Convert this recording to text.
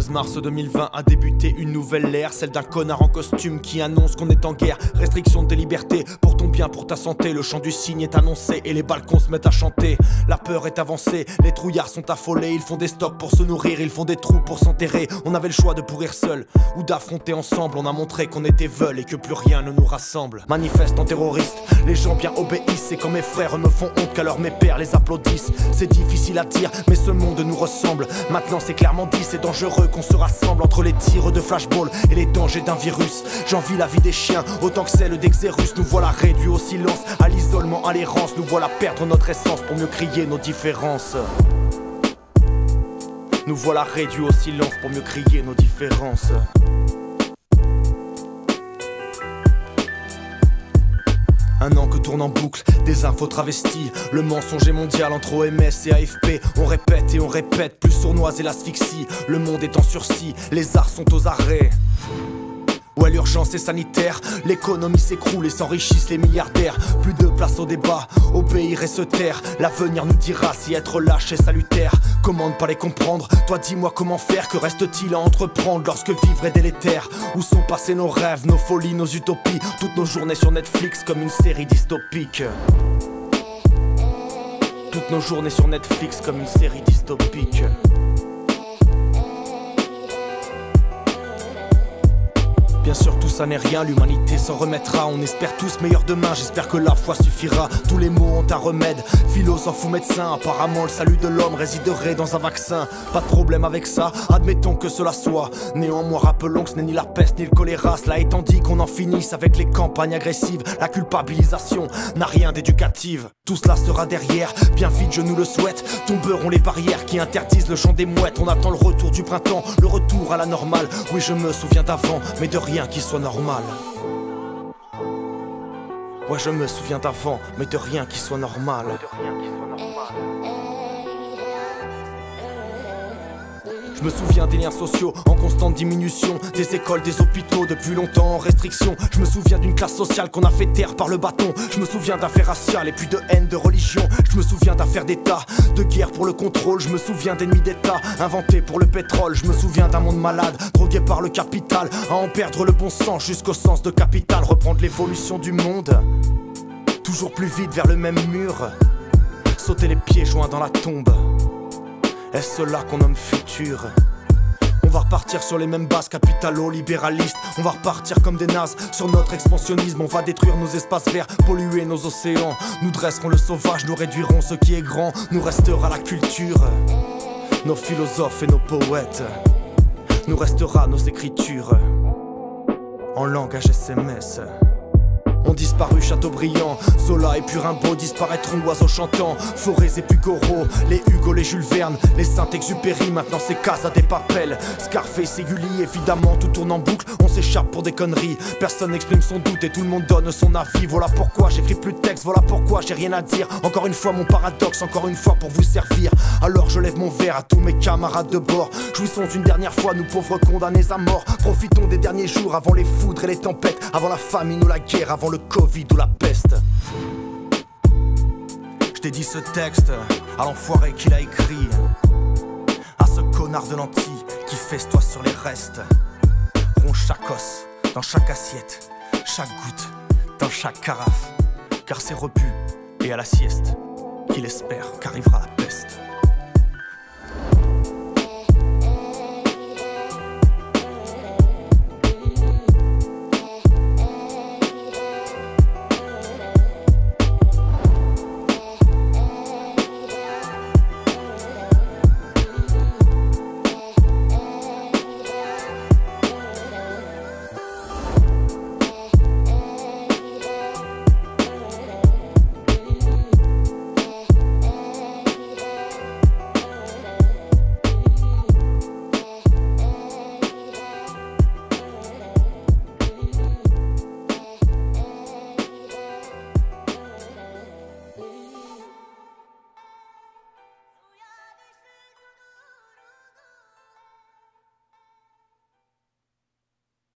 16 mars 2020 a débuté une nouvelle ère, celle d'un connard en costume qui annonce qu'on est en guerre. Restriction de tes libertés, pour ton bien, pour ta santé. Le chant du cygne est annoncé et les balcons se mettent à chanter. La peur est avancée, les trouillards sont affolés. Ils font des stocks pour se nourrir, ils font des trous pour s'enterrer. On avait le choix de pourrir seul ou d'affronter ensemble. On a montré qu'on était veulent et que plus rien ne nous rassemble. Manifeste en terroriste, les gens bien obéissent. Et quand mes frères me font honte qu'alors mes pères les applaudissent. C'est difficile à dire mais ce monde nous ressemble. Maintenant c'est clairement dit, c'est dangereux qu'on se rassemble. Entre les tirs de flashball et les dangers d'un virus, j'envie la vie des chiens autant que celle d'Exerus. Nous voilà réduits au silence, à l'isolement, à l'errance. Nous voilà perdre notre essence pour mieux crier nos différences. Nous voilà réduits au silence pour mieux crier nos différences. Un an que tourne en boucle, des infos travesties. Le mensonge est mondial entre OMS et AFP. On répète et on répète, plus sournoise et l'asphyxie. Le monde est en sursis, les arts sont aux arrêts. Ouais, l'urgence est sanitaire, l'économie s'écroule et s'enrichissent les milliardaires. Plus de place au débat, obéir et se taire. L'avenir nous dira si être lâche est salutaire. Comment ne pas les comprendre? Toi dis-moi comment faire, que reste-t-il à entreprendre lorsque vivre est délétère? Où sont passés nos rêves, nos folies, nos utopies? Toutes nos journées sur Netflix comme une série dystopique. Toutes nos journées sur Netflix comme une série dystopique. Bien sûr tout ça n'est rien, l'humanité s'en remettra. On espère tous meilleur demain, j'espère que la foi suffira. Tous les mots ont un remède, philosophe ou médecin. Apparemment le salut de l'homme résiderait dans un vaccin. Pas de problème avec ça, admettons que cela soit. Néanmoins rappelons que ce n'est ni la peste ni le choléra. Cela étant dit qu'on en finisse avec les campagnes agressives. La culpabilisation n'a rien d'éducative. Tout cela sera derrière, bien vite je nous le souhaite. Tomberont les barrières qui interdisent le chant des mouettes. On attend le retour du printemps, le retour à la normale. Oui je me souviens d'avant, mais de rien qui soit normal. Ouais je me souviens d'avant, mais de rien qui soit normal. Je me souviens des liens sociaux en constante diminution, des écoles, des hôpitaux depuis longtemps en restriction. Je me souviens d'une classe sociale qu'on a fait taire par le bâton. Je me souviens d'affaires raciales et puis de haine, de religion. Je me souviens d'affaires d'état, de guerre pour le contrôle. Je me souviens d'ennemis d'état inventés pour le pétrole. Je me souviens d'un monde malade, drogué par le capital, à en perdre le bon sens jusqu'au sens de capital. Reprendre l'évolution du monde, toujours plus vite vers le même mur. Sauter les pieds joints dans la tombe. Est-ce cela qu'on nomme futur? On va repartir sur les mêmes bases capitalo-libéralistes. On va repartir comme des nazes sur notre expansionnisme. On va détruire nos espaces verts, polluer nos océans. Nous dresserons le sauvage, nous réduirons ce qui est grand. Nous restera la culture, nos philosophes et nos poètes. Nous restera nos écritures en langage SMS. Ont disparu Chateaubriand, Zola et puis Rimbaud. Disparaîtront oiseaux chantants, Forêts et puis Corot. Les Hugo, les Jules Verne, les Saint-Exupéry. Maintenant c'est Casa des Papel, Scarface et Gulli. Évidemment tout tourne en boucle, on s'échappe pour des conneries. Personne n'exprime son doute et tout le monde donne son avis. Voilà pourquoi j'écris plus de texte, voilà pourquoi j'ai rien à dire. Encore une fois mon paradoxe, encore une fois pour vous servir. Alors je lève mon verre à tous mes camarades de bord. Jouissons une dernière fois, nous pauvres condamnés à mort. Profitons des derniers jours avant les foudres et les tempêtes. Avant la famine ou la guerre, avant le Covid ou la peste. Je t'ai dit ce texte à l'enfoiré qui l'a écrit, à ce connard de lentilles qui festoie sur les restes. Ronge chaque os dans chaque assiette, chaque goutte dans chaque carafe. Car c'est repu et à la sieste qu'il espère qu'arrivera la peste.